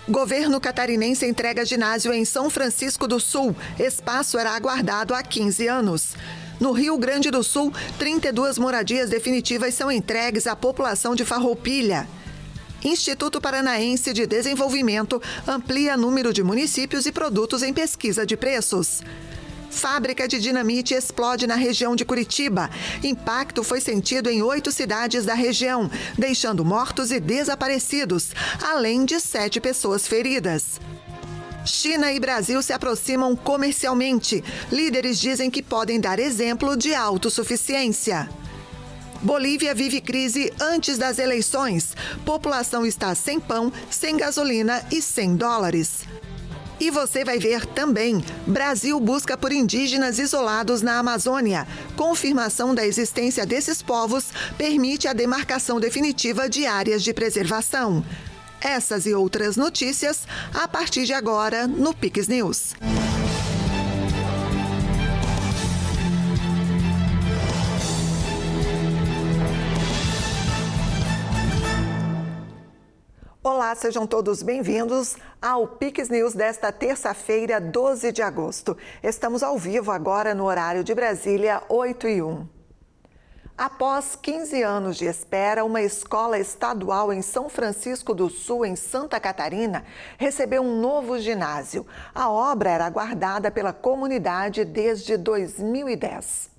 Governo catarinense entrega ginásio em São Francisco do Sul. Espaço era aguardado há 15 anos. No Rio Grande do Sul, 32 moradias definitivas são entregues à população de Farroupilha. Instituto Paranaense de Desenvolvimento amplia número de municípios e produtos em pesquisa de preços. Fábrica de dinamite explode na região de Curitiba. Impacto foi sentido em 8 cidades da região, deixando mortos e desaparecidos, além de 7 pessoas feridas. China e Brasil se aproximam comercialmente. Líderes dizem que podem dar exemplo de autossuficiência. Bolívia vive crise antes das eleições. População está sem pão, sem gasolina e sem dólares. E você vai ver também, Brasil busca por indígenas isolados na Amazônia. Confirmação da existência desses povos permite a demarcação definitiva de áreas de preservação. Essas e outras notícias a partir de agora no Pix News. Olá, sejam todos bem-vindos ao Pix News desta terça-feira, 12 de agosto. Estamos ao vivo agora no horário de Brasília, 8h01. Após 15 anos de espera, uma escola estadual em São Francisco do Sul, em Santa Catarina, recebeu um novo ginásio. A obra era aguardada pela comunidade desde 2010.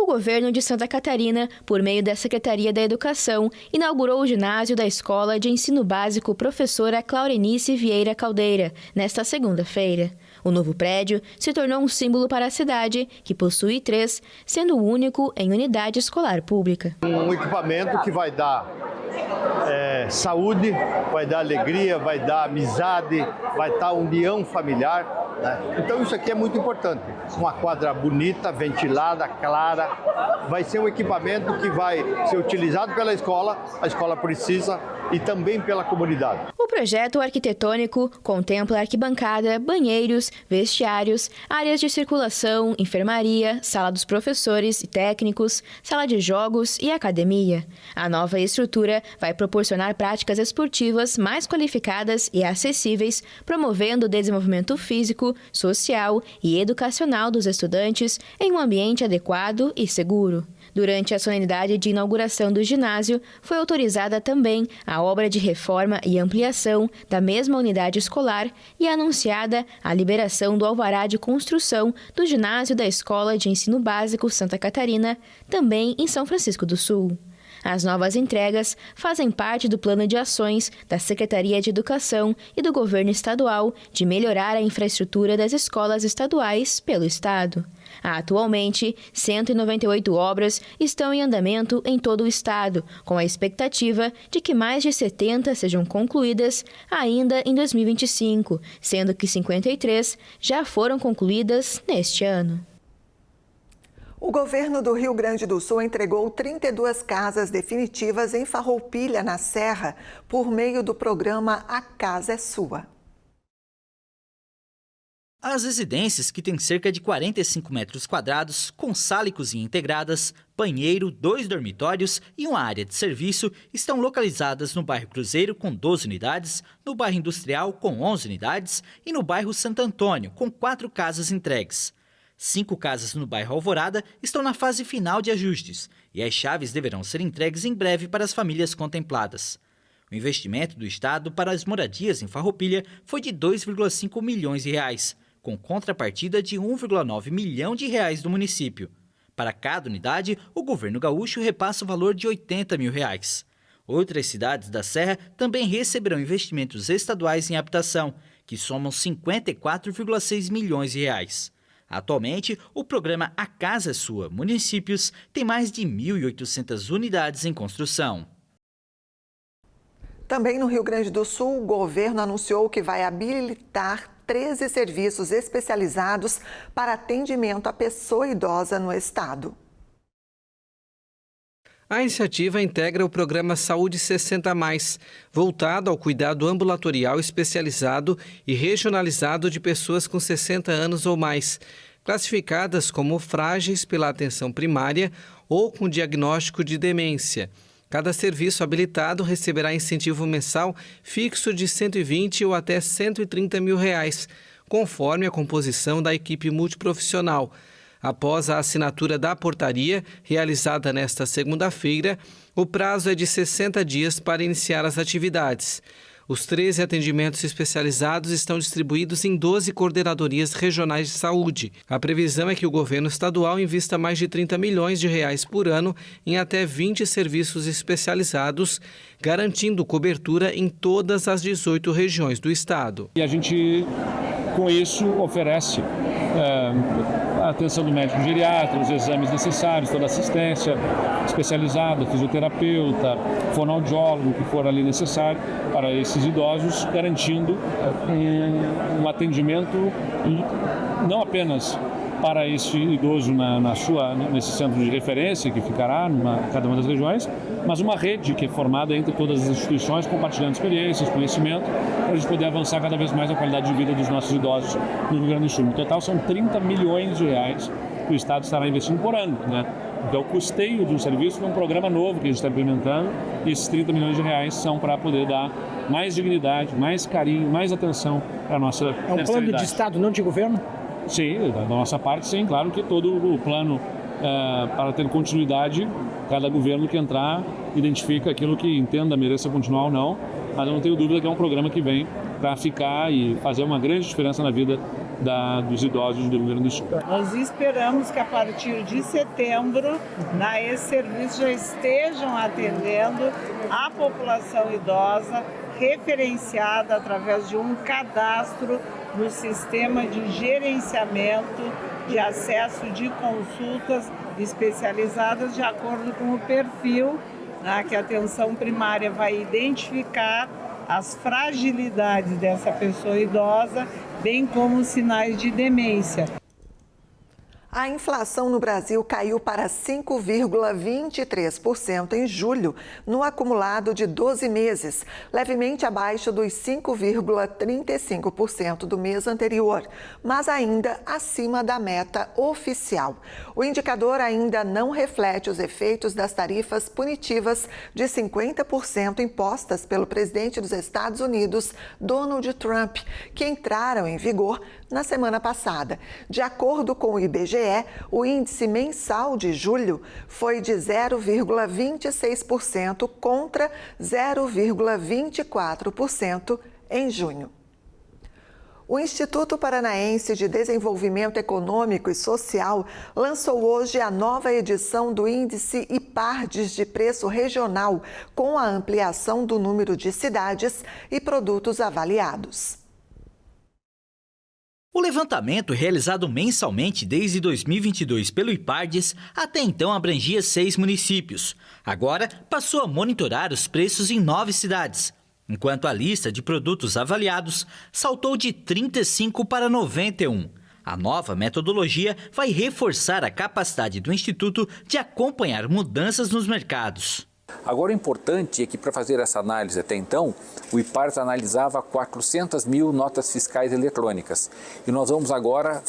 O governo de Santa Catarina, por meio da Secretaria da Educação, inaugurou o ginásio da Escola de Ensino Básico Professora Claurenice Vieira Caldeira, nesta segunda-feira. O novo prédio se tornou um símbolo para a cidade, que possui 3, sendo o único em unidade escolar pública. Um equipamento que vai dar saúde, vai dar alegria, vai dar amizade, vai dar união familiar, né? Então isso aqui é muito importante. Uma quadra bonita, ventilada, clara. Vai ser um equipamento que vai ser utilizado pela escola, a escola precisa, e também pela comunidade. O projeto arquitetônico contempla arquibancada, banheiros, vestiários, áreas de circulação, enfermaria, sala dos professores e técnicos, sala de jogos e academia. A nova estrutura vai proporcionar práticas esportivas mais qualificadas e acessíveis, promovendo o desenvolvimento físico, social e educacional dos estudantes em um ambiente adequado e seguro. Durante a solenidade de inauguração do ginásio, foi autorizada também a obra de reforma e ampliação da mesma unidade escolar e anunciada a liberação do alvará de construção do ginásio da Escola de Ensino Básico Santa Catarina, também em São Francisco do Sul. As novas entregas fazem parte do plano de ações da Secretaria de Educação e do Governo Estadual de melhorar a infraestrutura das escolas estaduais pelo Estado. Atualmente, 198 obras estão em andamento em todo o Estado, com a expectativa de que mais de 70 sejam concluídas ainda em 2025, sendo que 53 já foram concluídas neste ano. O governo do Rio Grande do Sul entregou 32 casas definitivas em Farroupilha, na Serra, por meio do programa A Casa é Sua. As residências, que têm cerca de 45 metros quadrados, com sala e cozinha integradas, banheiro, 2 dormitórios e uma área de serviço, estão localizadas no bairro Cruzeiro, com 12 unidades, no bairro Industrial, com 11 unidades e no bairro Santo Antônio, com 4 casas entregues. 5 casas no bairro Alvorada estão na fase final de ajustes e as chaves deverão ser entregues em breve para as famílias contempladas. O investimento do Estado para as moradias em Farroupilha foi de R$ 2,5 milhões, com contrapartida de R$ 1,9 milhão do município. Para cada unidade, o governo gaúcho repassa o valor de R$ 80 mil. Outras cidades da Serra também receberão investimentos estaduais em habitação, que somam R$ 54,6 milhões. Atualmente, o programa A Casa é Sua Municípios tem mais de 1.800 unidades em construção. Também no Rio Grande do Sul, o governo anunciou que vai habilitar 13 serviços especializados para atendimento à pessoa idosa no estado. A iniciativa integra o programa Saúde 60+, voltado ao cuidado ambulatorial especializado e regionalizado de pessoas com 60 anos ou mais, classificadas como frágeis pela atenção primária ou com diagnóstico de demência. Cada serviço habilitado receberá incentivo mensal fixo de R$ 120 ou até R$ 130 mil, conforme a composição da equipe multiprofissional. Após a assinatura da portaria, realizada nesta segunda-feira, o prazo é de 60 dias para iniciar as atividades. Os 13 atendimentos especializados estão distribuídos em 12 coordenadorias regionais de saúde. A previsão é que o governo estadual invista mais de R$ 30 milhões por ano em até 20 serviços especializados, garantindo cobertura em todas as 18 regiões do estado. E a gente, com isso, oferece a atenção do médico geriatra, os exames necessários, toda a assistência especializada, fisioterapeuta, fonoaudiólogo, que for ali necessário para esses idosos, garantindo um atendimento não apenas para esse idoso nesse centro de referência que ficará em cada uma das regiões, mas uma rede que é formada entre todas as instituições, compartilhando experiências, conhecimento, para a gente poder avançar cada vez mais a qualidade de vida dos nossos idosos no Rio Grande do Sul. No total, são 30 milhões de reais que o Estado estará investindo por ano, né? Então, o custeio de um serviço é um programa novo que a gente está implementando, e esses 30 milhões de reais são para poder dar mais dignidade, mais carinho, mais atenção para a nossa terceira idade. É um plano de Estado, não de governo? Sim, da nossa parte, sim. Claro que todo o plano, para ter continuidade, cada governo que entrar identifica aquilo que entenda, mereça continuar ou não, mas eu não tenho dúvida que é um programa que vem para ficar e fazer uma grande diferença na vida dos idosos do Rio Grande do Sul. Nós esperamos que a partir de setembro, esses serviços já estejam atendendo a população idosa, referenciada através de um cadastro no sistema de gerenciamento de acesso de consultas especializadas de acordo com o perfil, que a atenção primária vai identificar as fragilidades dessa pessoa idosa, bem como os sinais de demência. A inflação no Brasil caiu para 5,23% em julho, no acumulado de 12 meses, levemente abaixo dos 5,35% do mês anterior, mas ainda acima da meta oficial. O indicador ainda não reflete os efeitos das tarifas punitivas de 50% impostas pelo presidente dos Estados Unidos, Donald Trump, que entraram em vigor na semana passada. De acordo com o IBGE, o índice mensal de julho foi de 0,26% contra 0,24% em junho. O Instituto Paranaense de Desenvolvimento Econômico e Social lançou hoje a nova edição do Índice IPARDES de Preço Regional, com a ampliação do número de cidades e produtos avaliados. O levantamento, realizado mensalmente desde 2022 pelo IPARDES, até então abrangia 6 municípios. Agora, passou a monitorar os preços em 9 cidades, enquanto a lista de produtos avaliados saltou de 35 para 91. A nova metodologia vai reforçar a capacidade do Instituto de acompanhar mudanças nos mercados. Agora, o importante é que, para fazer essa análise até então, o IPARDES analisava 400 mil notas fiscais eletrônicas. E nós vamos agora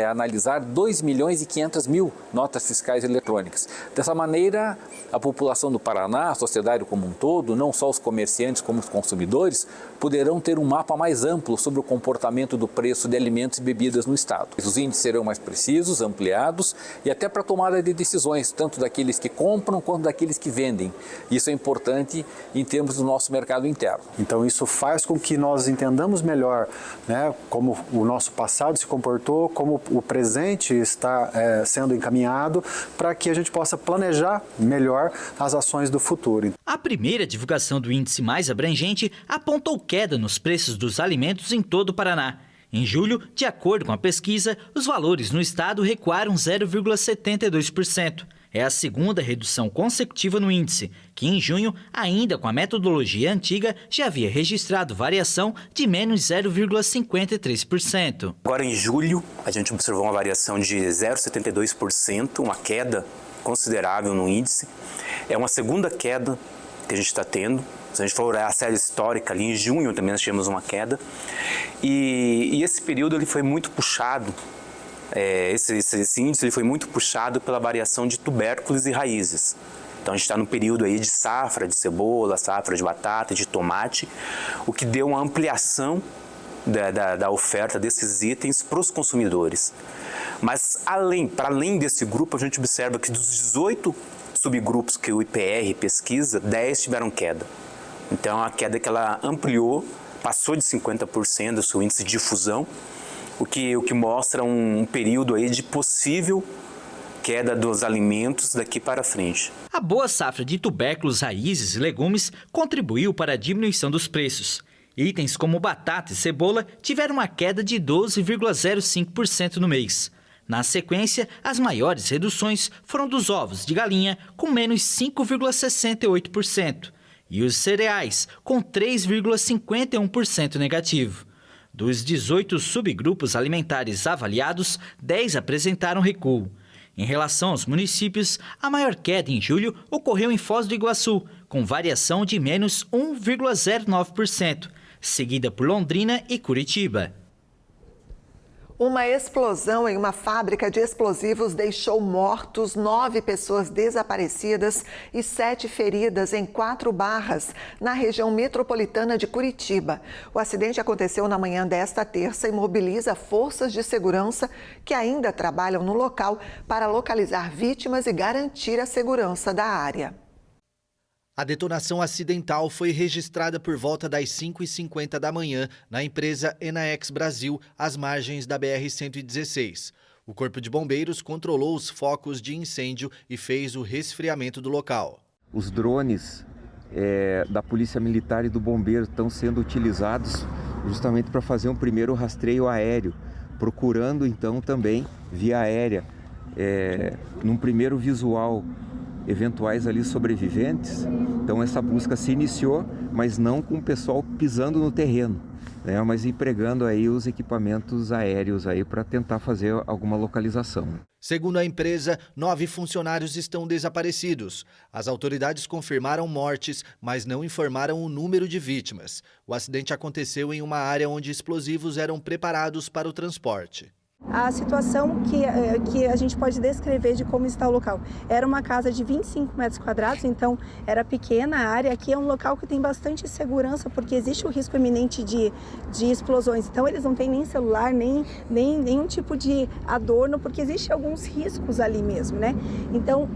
analisar 2 milhões e 500 mil notas fiscais eletrônicas. Dessa maneira, a população do Paraná, a sociedade como um todo, não só os comerciantes como os consumidores, poderão ter um mapa mais amplo sobre o comportamento do preço de alimentos e bebidas no estado. Os índices serão mais precisos, ampliados e até para a tomada de decisões, tanto daqueles que compram quanto daqueles que vendem. Isso é importante em termos do nosso mercado interno. Então isso faz com que nós entendamos melhor, né, como o nosso passado se comportou, como o presente está sendo encaminhado, para que a gente possa planejar melhor as ações do futuro. A primeira divulgação do índice mais abrangente apontou queda nos preços dos alimentos em todo o Paraná. Em julho, de acordo com a pesquisa, os valores no estado recuaram 0,72%. É a segunda redução consecutiva no índice, que em junho, ainda com a metodologia antiga, já havia registrado variação de menos 0,53%. Agora em julho, a gente observou uma variação de 0,72%, uma queda considerável no índice. É uma segunda queda que a gente está tendo. Se a gente for olhar a série histórica, ali em junho também nós tivemos uma queda. E esse período ele foi muito puxado. Esse índice ele foi muito puxado pela variação de tubérculos e raízes. Então a gente está no período aí de safra de cebola, safra de batata, de tomate, o que deu uma ampliação da oferta desses itens para os consumidores. Mas para além desse grupo, a gente observa que dos 18 subgrupos que o IPR pesquisa, 10 tiveram queda. Então a queda que ela ampliou, passou de 50% do seu índice de difusão, o que mostra um período aí de possível queda dos alimentos daqui para frente. A boa safra de tubérculos, raízes e legumes contribuiu para a diminuição dos preços. Itens como batata e cebola tiveram uma queda de 12,05% no mês. Na sequência, as maiores reduções foram dos ovos de galinha, com menos 5,68%, e os cereais, com 3,51% negativo. Dos 18 subgrupos alimentares avaliados, 10 apresentaram recuo. Em relação aos municípios, a maior queda em julho ocorreu em Foz do Iguaçu, com variação de menos 1,09%, seguida por Londrina e Curitiba. Uma explosão em uma fábrica de explosivos deixou mortos 9 pessoas desaparecidas e 7 feridas em 4 barras, na região metropolitana de Curitiba. O acidente aconteceu na manhã desta terça e mobiliza forças de segurança que ainda trabalham no local para localizar vítimas e garantir a segurança da área. A detonação acidental foi registrada por volta das 5h50 da manhã na empresa Enaex Brasil, às margens da BR-116. O Corpo de Bombeiros controlou os focos de incêndio e fez o resfriamento do local. Os drones da Polícia Militar e do Bombeiro estão sendo utilizados justamente para fazer um primeiro rastreio aéreo, procurando então também via aérea, num primeiro visual, eventuais ali sobreviventes. Então essa busca se iniciou, mas não com o pessoal pisando no terreno, né? Mas empregando aí os equipamentos aéreos aí para tentar fazer alguma localização. Segundo a empresa, 9 funcionários estão desaparecidos. As autoridades confirmaram mortes, mas não informaram o número de vítimas. O acidente aconteceu em uma área onde explosivos eram preparados para o transporte. A situação que a gente pode descrever de como está o local. Era uma casa de 25 metros quadrados, então era pequena a área. Aqui é um local que tem bastante segurança, porque existe o risco iminente de explosões. Então eles não têm nem celular, nem nenhum tipo de adorno, porque existe alguns riscos ali mesmo, né? Então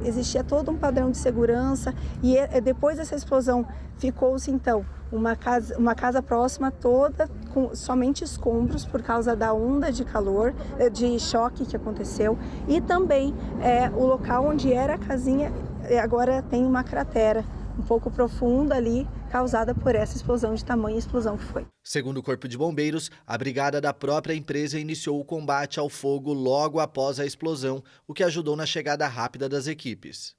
existia todo um padrão de segurança e depois dessa explosão ficou-se então uma casa próxima toda com somente escombros por causa da onda de calor, de choque que aconteceu, e também o local onde era a casinha agora tem uma cratera um pouco profunda ali, causada por essa explosão, de tamanha explosão que foi. Segundo o Corpo de Bombeiros, a brigada da própria empresa iniciou o combate ao fogo logo após a explosão, o que ajudou na chegada rápida das equipes.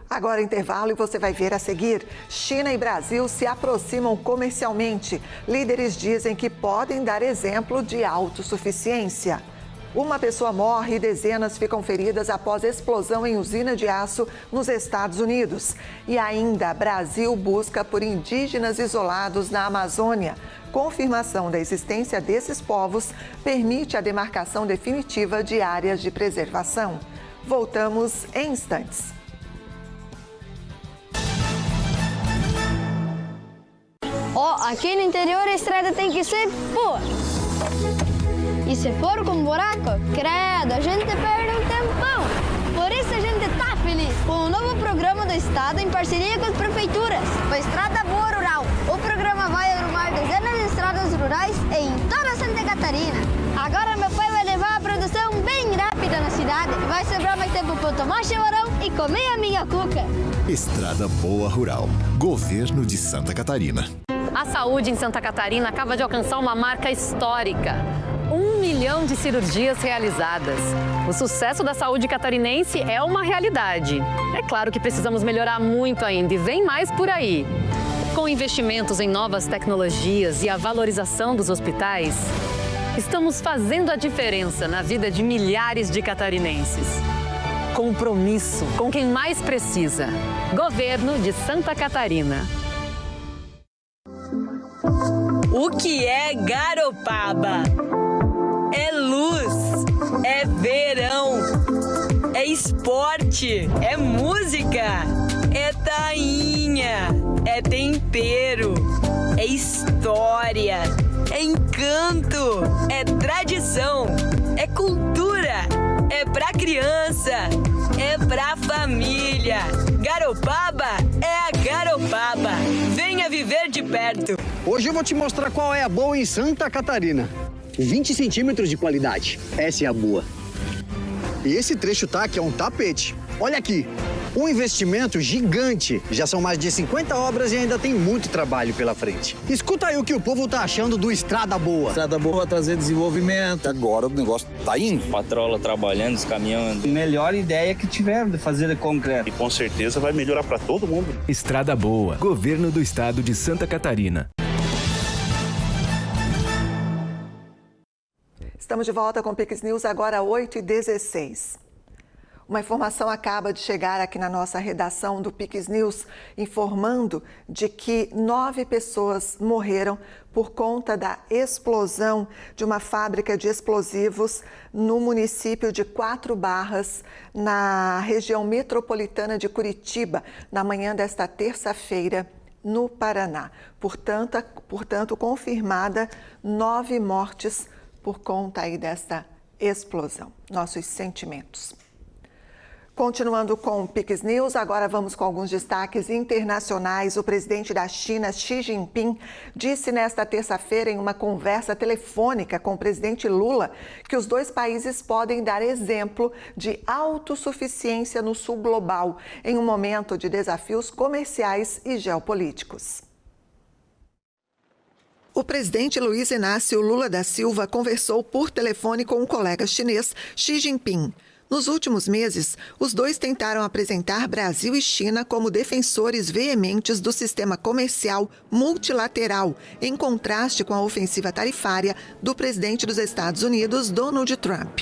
Agora intervalo e você vai ver a seguir. China e Brasil se aproximam comercialmente. Líderes dizem que podem dar exemplo de autossuficiência. Uma pessoa morre e dezenas ficam feridas após explosão em usina de aço nos Estados Unidos. E ainda, Brasil busca por indígenas isolados na Amazônia. Confirmação da existência desses povos permite a demarcação definitiva de áreas de preservação. Voltamos em instantes. Aqui no interior a estrada tem que ser boa. E se for com buraco, credo, a gente perde um tempão. Por isso a gente tá feliz com o novo programa do Estado em parceria com as prefeituras, o Estrada Boa Rural. O programa vai arrumar dezenas de estradas rurais em toda Santa Catarina. Agora meu pai vai levar a produção bem rápida na cidade. Vai sobrar mais tempo para tomar chimarrão e comer a minha cuca. Estrada Boa Rural. Governo de Santa Catarina. A saúde em Santa Catarina acaba de alcançar uma marca histórica. 1 milhão de cirurgias realizadas. O sucesso da saúde catarinense é uma realidade. É claro que precisamos melhorar muito ainda e vem mais por aí. Com investimentos em novas tecnologias e a valorização dos hospitais, estamos fazendo a diferença na vida de milhares de catarinenses. Compromisso com quem mais precisa. Governo de Santa Catarina. O que é Garopaba? É luz, é verão, é esporte, é música, é tainha, é tempero, é história, é encanto, é tradição, é cultura, é pra criança, é pra família. Garopaba é a Garopaba. Venha viver de perto. Hoje eu vou te mostrar qual é a boa em Santa Catarina. 20 centímetros de qualidade. Essa é a boa. E esse trecho tá aqui, é um tapete. Olha aqui, um investimento gigante. Já são mais de 50 obras e ainda tem muito trabalho pela frente. Escuta aí o que o povo tá achando do Estrada Boa. Estrada Boa vai trazer desenvolvimento. Agora o negócio tá indo. Patrola trabalhando, os caminhões. Melhor ideia que tiver de fazer de concreto. E com certeza vai melhorar para todo mundo. Estrada Boa, Governo do Estado de Santa Catarina. Estamos de volta com o Pix News, agora 8h16. Uma informação acaba de chegar aqui na nossa redação do Pix News, informando de que 9 pessoas morreram por conta da explosão de uma fábrica de explosivos no município de Quatro Barras, na região metropolitana de Curitiba, na manhã desta terça-feira, no Paraná. Portanto, confirmada 9 mortes por conta aí desta explosão. Nossos sentimentos. Continuando com o Pix News, agora vamos com alguns destaques internacionais. O presidente da China, Xi Jinping, disse nesta terça-feira em uma conversa telefônica com o presidente Lula que os dois países podem dar exemplo de autossuficiência no sul global, em um momento de desafios comerciais e geopolíticos. O presidente Luiz Inácio Lula da Silva conversou por telefone com o colega chinês Xi Jinping. Nos últimos meses, os dois tentaram apresentar Brasil e China como defensores veementes do sistema comercial multilateral, em contraste com a ofensiva tarifária do presidente dos Estados Unidos, Donald Trump.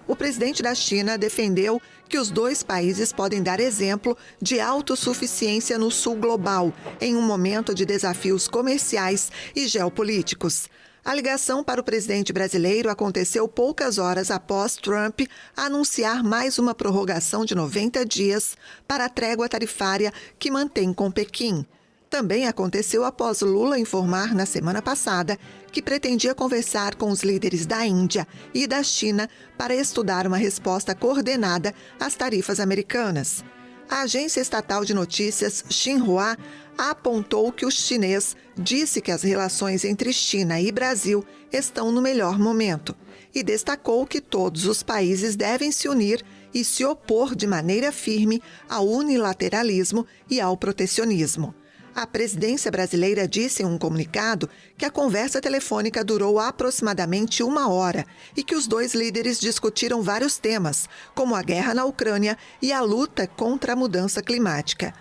O presidente da China defendeu que os dois países podem dar exemplo de autossuficiência no sul global, em um momento de desafios comerciais e geopolíticos. A ligação para o presidente brasileiro aconteceu poucas horas após Trump anunciar mais uma prorrogação de 90 dias para a trégua tarifária que mantém com Pequim. Também aconteceu após Lula informar na semana passada que pretendia conversar com os líderes da Índia e da China para estudar uma resposta coordenada às tarifas americanas. A agência estatal de notícias Xinhua apontou que o chinês disse que as relações entre China e Brasil estão no melhor momento e destacou que todos os países devem se unir e se opor de maneira firme ao unilateralismo e ao protecionismo. A presidência brasileira disse em um comunicado que a conversa telefônica durou aproximadamente 1 hora e que os dois líderes discutiram vários temas, como a guerra na Ucrânia e a luta contra a mudança climática.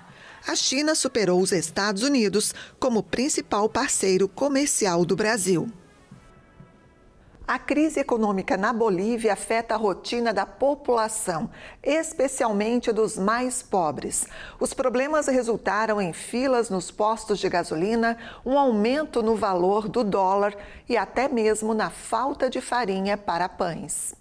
A China superou os Estados Unidos como principal parceiro comercial do Brasil. A crise econômica na Bolívia afeta a rotina da população, especialmente dos mais pobres. Os problemas resultaram em filas nos postos de gasolina, um aumento no valor do dólar e até mesmo na falta de farinha para pães.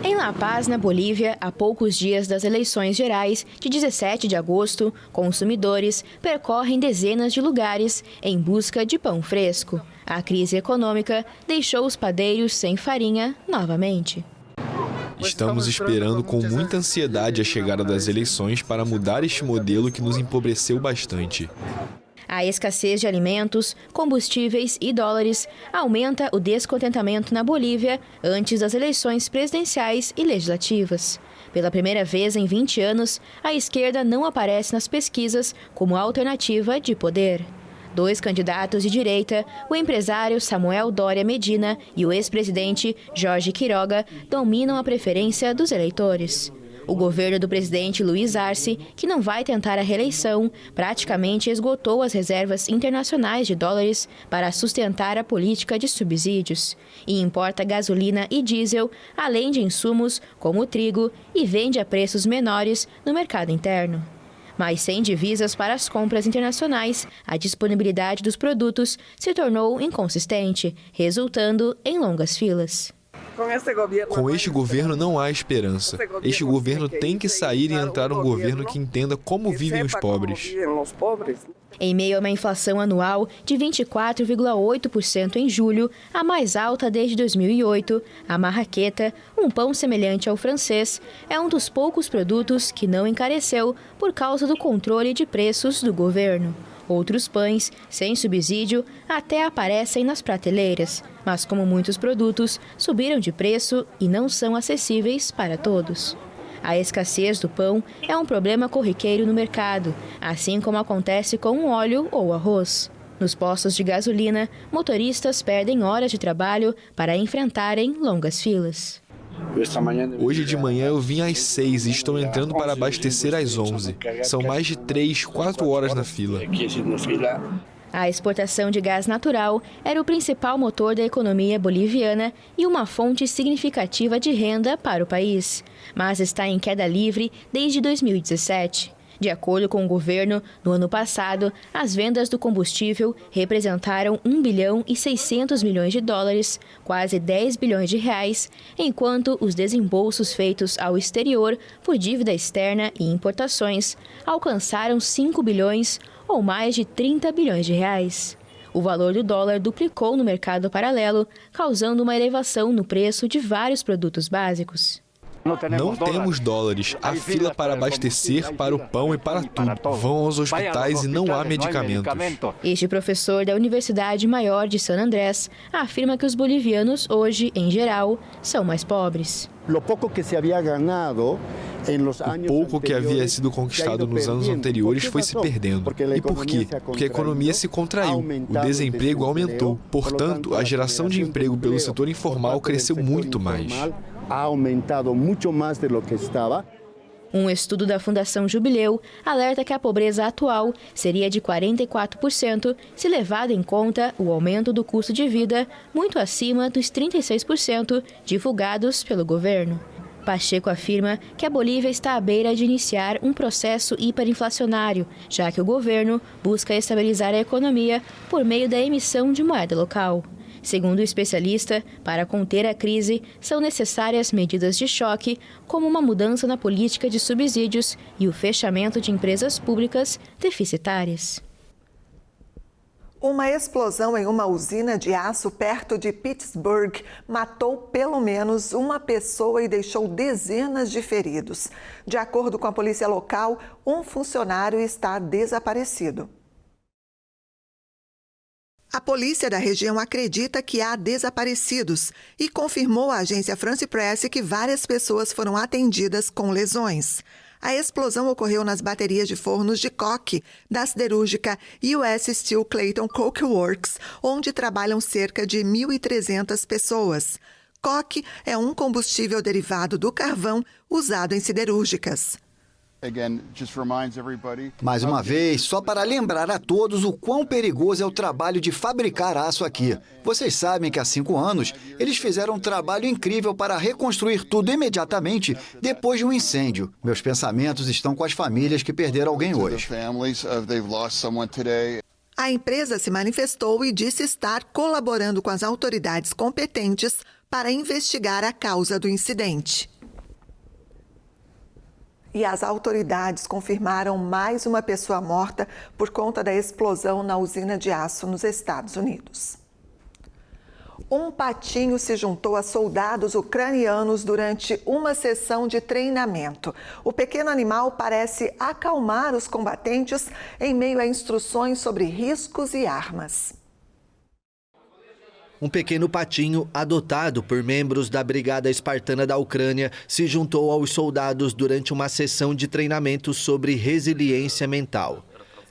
Em La Paz, na Bolívia, há poucos dias das eleições gerais de 17 de agosto, consumidores percorrem dezenas de lugares em busca de pão fresco. A crise econômica deixou os padeiros sem farinha novamente. Estamos esperando com muita ansiedade a chegada das eleições para mudar este modelo que nos empobreceu bastante. A escassez de alimentos, combustíveis e dólares aumenta o descontentamento na Bolívia antes das eleições presidenciais e legislativas. Pela primeira vez em 20 anos, a esquerda não aparece nas pesquisas como alternativa de poder. 2 candidatos de direita, o empresário Samuel Doria Medina e o ex-presidente Jorge Quiroga, dominam a preferência dos eleitores. O governo do presidente Luiz Arce, que não vai tentar a reeleição, praticamente esgotou as reservas internacionais de dólares para sustentar a política de subsídios e importa gasolina e diesel, além de insumos como o trigo, e vende a preços menores no mercado interno. Mas sem divisas para as compras internacionais, a disponibilidade dos produtos se tornou inconsistente, resultando em longas filas. Com este governo não há esperança. Este governo tem que sair e entrar um governo que entenda como vivem os pobres. Em meio a uma inflação anual de 24,8% em julho, a mais alta desde 2008, a marraqueta, um pão semelhante ao francês, é um dos poucos produtos que não encareceu por causa do controle de preços do governo. Outros pães, sem subsídio, até aparecem nas prateleiras, mas como muitos produtos, subiram de preço e não são acessíveis para todos. A escassez do pão é um problema corriqueiro no mercado, assim como acontece com o óleo ou arroz. Nos postos de gasolina, motoristas perdem horas de trabalho para enfrentarem longas filas. Hoje de manhã eu vim às 6 e estou entrando para abastecer às 11. São mais de 3, 4 horas na fila. A exportação de gás natural era o principal motor da economia boliviana e uma fonte significativa de renda para o país, mas está em queda livre desde 2017. De acordo com o governo, no ano passado, as vendas do combustível representaram 1 bilhão e 600 milhões de dólares, quase 10 bilhões de reais, enquanto os desembolsos feitos ao exterior por dívida externa e importações alcançaram 5 bilhões ou mais de 30 bilhões de reais. O valor do dólar duplicou no mercado paralelo, causando uma elevação no preço de vários produtos básicos. Não temos dólares. Há fila para abastecer, para o pão e para tudo. Vão aos hospitais e não há medicamentos. Este professor da Universidade Maior de San Andrés afirma que os bolivianos hoje, em geral, são mais pobres. O pouco que havia sido conquistado nos anos anteriores foi se perdendo. E por quê? Porque a economia se contraiu, o desemprego aumentou. Portanto, a geração de emprego pelo setor informal cresceu muito mais. Um estudo da Fundação Jubileu alerta que a pobreza atual seria de 44% se levado em conta o aumento do custo de vida, muito acima dos 36% divulgados pelo governo. Pacheco afirma que a Bolívia está à beira de iniciar um processo hiperinflacionário, já que o governo busca estabilizar a economia por meio da emissão de moeda local. Segundo o especialista, para conter a crise, são necessárias medidas de choque, como uma mudança na política de subsídios e o fechamento de empresas públicas deficitárias. Uma explosão em uma usina de aço perto de Pittsburgh matou pelo menos uma pessoa e deixou dezenas de feridos. De acordo com a polícia local, um funcionário está desaparecido. A polícia da região acredita que há desaparecidos e confirmou à agência France Press que várias pessoas foram atendidas com lesões. A explosão ocorreu nas baterias de fornos de coque da siderúrgica US Steel Clayton Coke Works, onde trabalham cerca de 1.300 pessoas. Coque é um combustível derivado do carvão usado em siderúrgicas. Mais uma vez, só para lembrar a todos o quão perigoso é o trabalho de fabricar aço aqui. Vocês sabem que há 5 anos, eles fizeram um trabalho incrível para reconstruir tudo imediatamente depois de um incêndio. Meus pensamentos estão com as famílias que perderam alguém hoje. A empresa se manifestou e disse estar colaborando com as autoridades competentes para investigar a causa do incidente. E as autoridades confirmaram mais uma pessoa morta por conta da explosão na usina de aço nos Estados Unidos. Um patinho se juntou a soldados ucranianos durante uma sessão de treinamento. O pequeno animal parece acalmar os combatentes em meio a instruções sobre riscos e armas. Um pequeno patinho, adotado por membros da Brigada Espartana da Ucrânia, se juntou aos soldados durante uma sessão de treinamento sobre resiliência mental.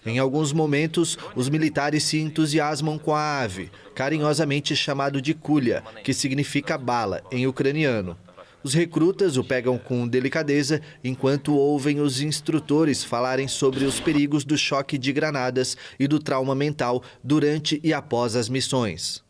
Em alguns momentos, os militares se entusiasmam com a ave, carinhosamente chamado de kulha, que significa bala em ucraniano. Os recrutas o pegam com delicadeza enquanto ouvem os instrutores falarem sobre os perigos do choque de granadas e do trauma mental durante e após as missões.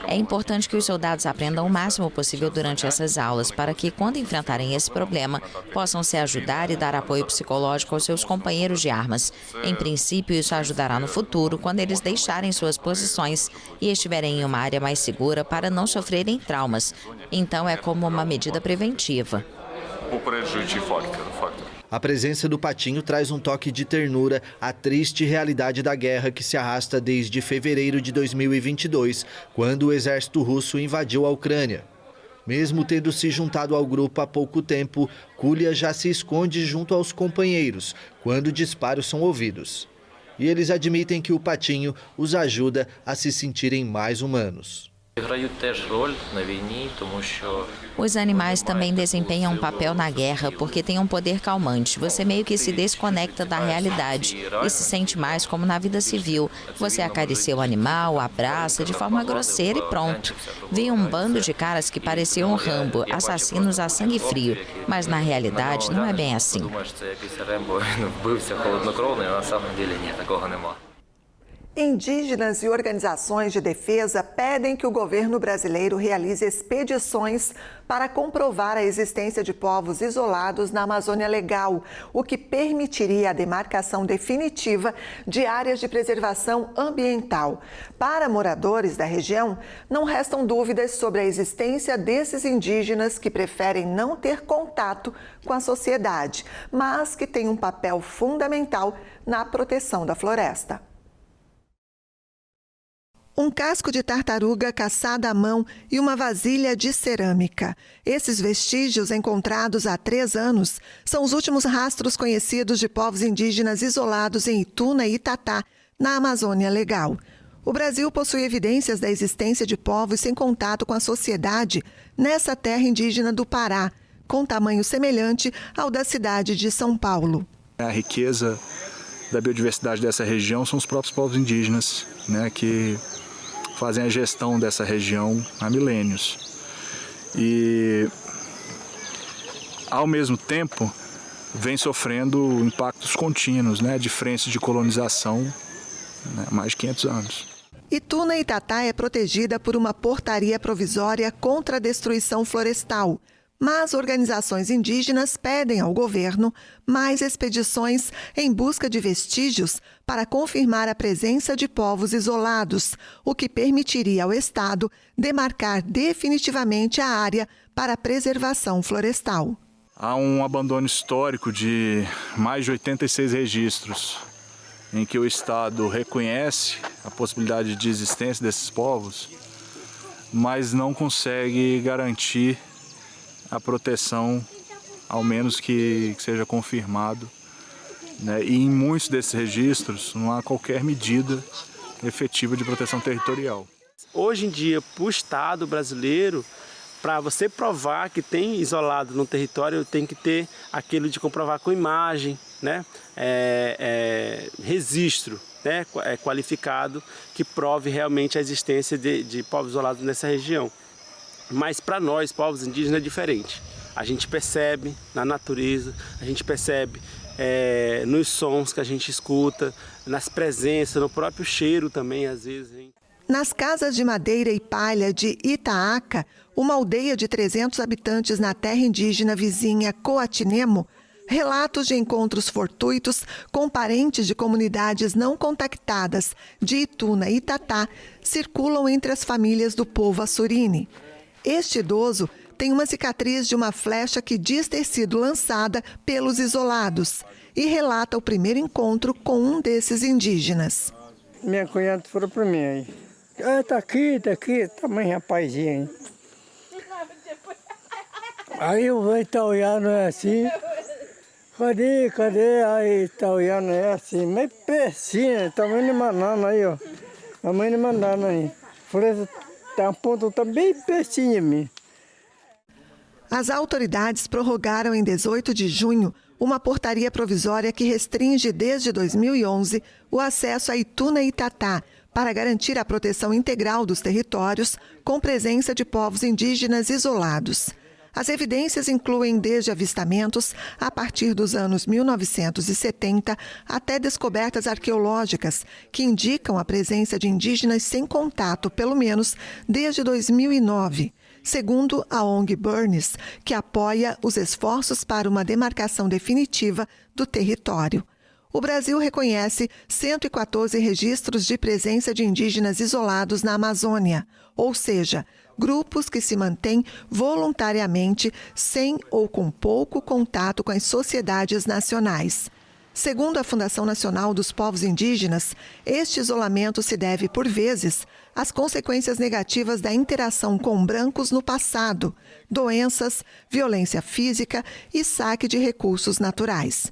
É importante que os soldados aprendam o máximo possível durante essas aulas, para que, quando enfrentarem esse problema, possam se ajudar e dar apoio psicológico aos seus companheiros de armas. Em princípio, isso ajudará no futuro, quando eles deixarem suas posições e estiverem em uma área mais segura para não sofrerem traumas. Então, é como uma medida preventiva. A presença do patinho traz um toque de ternura à triste realidade da guerra que se arrasta desde fevereiro de 2022, quando o exército russo invadiu a Ucrânia. Mesmo tendo se juntado ao grupo há pouco tempo, Kulya já se esconde junto aos companheiros quando disparos são ouvidos. E eles admitem que o patinho os ajuda a se sentirem mais humanos. Os animais também desempenham um papel na guerra porque têm um poder calmante. Você meio que se desconecta da realidade e se sente mais como na vida civil. Você acaricia o animal, abraça de forma grosseira e pronto. Vi um bando de caras que pareciam Rambo, assassinos a sangue frio. Mas na realidade não é bem assim. Indígenas e organizações de defesa pedem que o governo brasileiro realize expedições para comprovar a existência de povos isolados na Amazônia Legal, o que permitiria a demarcação definitiva de áreas de preservação ambiental. Para moradores da região, não restam dúvidas sobre a existência desses indígenas que preferem não ter contato com a sociedade, mas que têm um papel fundamental na proteção da floresta. Um casco de tartaruga caçada à mão e uma vasilha de cerâmica. Esses vestígios, encontrados há 3 anos, são os últimos rastros conhecidos de povos indígenas isolados em Ituna e Itatá, na Amazônia Legal. O Brasil possui evidências da existência de povos sem contato com a sociedade nessa terra indígena do Pará, com tamanho semelhante ao da cidade de São Paulo. A riqueza da biodiversidade dessa região são os próprios povos indígenas, que fazem a gestão dessa região há milênios. E, ao mesmo tempo, vem sofrendo impactos contínuos, de frentes de colonização há mais de 500 anos. Ituna e Itatá é protegida por uma portaria provisória contra a destruição florestal, mas organizações indígenas pedem ao governo mais expedições em busca de vestígios para confirmar a presença de povos isolados, o que permitiria ao Estado demarcar definitivamente a área para a preservação florestal. Há um abandono histórico de mais de 86 registros em que o Estado reconhece a possibilidade de existência desses povos, mas não consegue garantir a proteção, ao menos que seja confirmado. E em muitos desses registros não há qualquer medida efetiva de proteção territorial. Hoje em dia, para o Estado brasileiro, para você provar que tem isolado no território, tem que ter aquilo de comprovar com imagem, registro qualificado que prove realmente a existência de povos isolados nessa região. Mas para nós, povos indígenas, é diferente. A gente percebe na natureza, a gente percebe nos sons que a gente escuta, nas presenças, no próprio cheiro também, às vezes. Nas casas de madeira e palha de Itaaca, uma aldeia de 300 habitantes na terra indígena vizinha Coatinemo, relatos de encontros fortuitos com parentes de comunidades não contactadas de Ituna e Itatá circulam entre as famílias do povo Assurini. Este idoso tem uma cicatriz de uma flecha que diz ter sido lançada pelos isolados e relata o primeiro encontro com um desses indígenas. Minha cunhada falou para mim aí, tá aqui, tamanho rapazinho aí. Aí eu vou estar olhando assim, cadê? Aí tá olhando assim, meio pertinho, tamanho de banana aí, ó. Tamanho de banana aí. Floresta tá um ponto bem pertinho de mim. As autoridades prorrogaram em 18 de junho uma portaria provisória que restringe desde 2011 o acesso a Ituna e Itatá para garantir a proteção integral dos territórios com presença de povos indígenas isolados. As evidências incluem desde avistamentos a partir dos anos 1970 até descobertas arqueológicas que indicam a presença de indígenas sem contato, pelo menos desde 2009, segundo a ONG Burns, que apoia os esforços para uma demarcação definitiva do território. O Brasil reconhece 114 registros de presença de indígenas isolados na Amazônia, ou seja, grupos que se mantêm voluntariamente sem ou com pouco contato com as sociedades nacionais. Segundo a Fundação Nacional dos Povos Indígenas, este isolamento se deve, por vezes, às consequências negativas da interação com brancos no passado, doenças, violência física e saque de recursos naturais.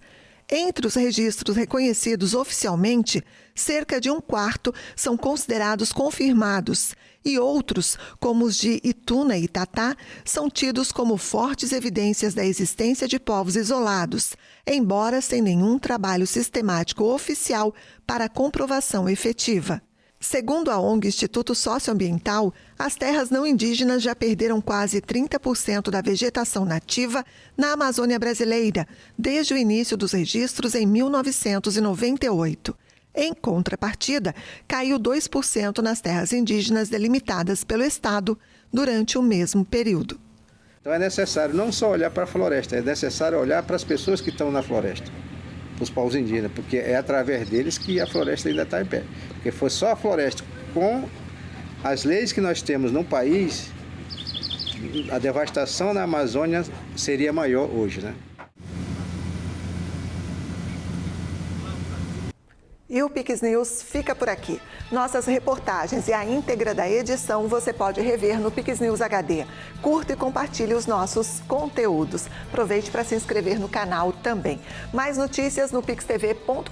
Entre os registros reconhecidos oficialmente, cerca de 1/4 são considerados confirmados e outros, como os de Ituna e Itatá, são tidos como fortes evidências da existência de povos isolados, embora sem nenhum trabalho sistemático oficial para comprovação efetiva. Segundo a ONG Instituto Socioambiental, as terras não indígenas já perderam quase 30% da vegetação nativa na Amazônia brasileira, desde o início dos registros em 1998. Em contrapartida, caiu 2% nas terras indígenas delimitadas pelo Estado durante o mesmo período. Então é necessário não só olhar para a floresta, é necessário olhar para as pessoas que estão na floresta, os povos indígenas, porque é através deles que a floresta ainda está em pé. Porque foi só a floresta, com as leis que nós temos no país, a devastação na Amazônia seria maior hoje, né? E o Pix News fica por aqui. Nossas reportagens e a íntegra da edição você pode rever no Pix News HD. Curta e compartilhe os nossos conteúdos. Aproveite para se inscrever no canal também. Mais notícias no pixtv.com.br.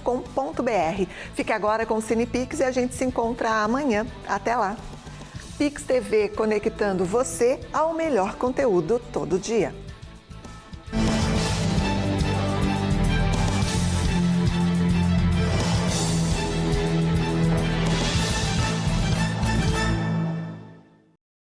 Fique agora com o CinePix e a gente se encontra amanhã. Até lá. Pix TV, conectando você ao melhor conteúdo todo dia.